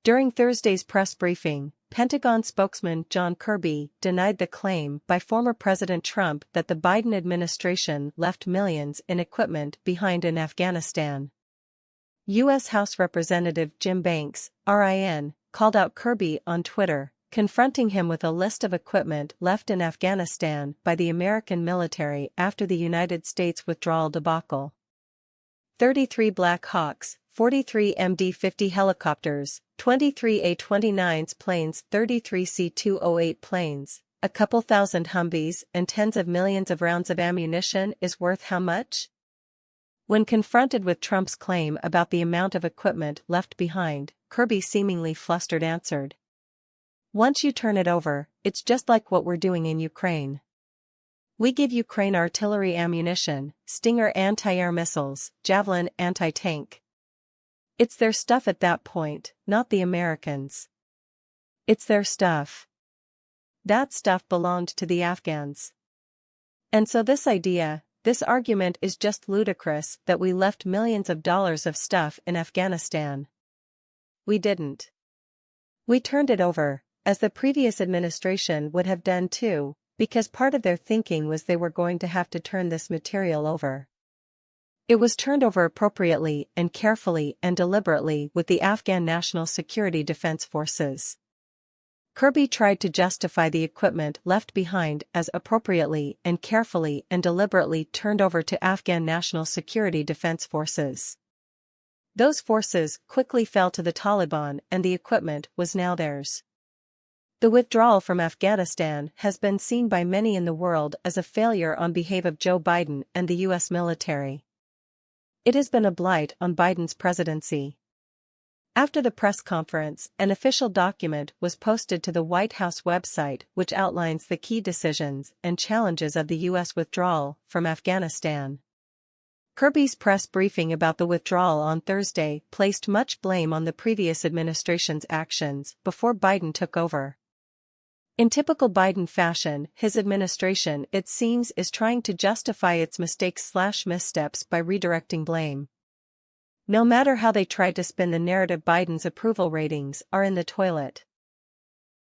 During Thursday's press briefing, Pentagon spokesman John Kirby denied the claim by former President Trump that the Biden administration left millions in equipment behind in Afghanistan. U.S. House Representative Jim Banks, RIN, called out Kirby on Twitter, confronting him with a list of equipment left in Afghanistan by the American military after the United States withdrawal debacle. 33 Black Hawks, 43 MD-50 helicopters, 23 A-29s planes, 33 C-208 planes, a couple thousand Humvees and tens of millions of rounds of ammunition is worth how much? When confronted with Trump's claim about the amount of equipment left behind, Kirby seemingly flustered answered, "Once you turn it over, it's just like what we're doing in Ukraine. We give Ukraine artillery ammunition, Stinger anti-air missiles, Javelin anti-tank. It's their stuff at that point, not the Americans. It's their stuff. That stuff belonged to the Afghans. And so this argument is just ludicrous that we left millions of dollars of stuff in Afghanistan. We didn't. We turned it over, as the previous administration would have done too, because part of their thinking was they were going to have to turn this material over. It was turned over appropriately and carefully and deliberately with the Afghan National Security Defense Forces." Kirby tried to justify the equipment left behind as appropriately and carefully and deliberately turned over to Afghan National Security Defense Forces. Those forces quickly fell to the Taliban and the equipment was now theirs. The withdrawal from Afghanistan has been seen by many in the world as a failure on behalf of Joe Biden and the U.S. military. It has been a blight on Biden's presidency. After the press conference, an official document was posted to the White House website which outlines the key decisions and challenges of the U.S. withdrawal from Afghanistan. Kirby's press briefing about the withdrawal on Thursday placed much blame on the previous administration's actions before Biden took over. In typical Biden fashion, his administration, it seems, is trying to justify its mistakes/missteps by redirecting blame. No matter how they try to spin the narrative, Biden's approval ratings are in the toilet.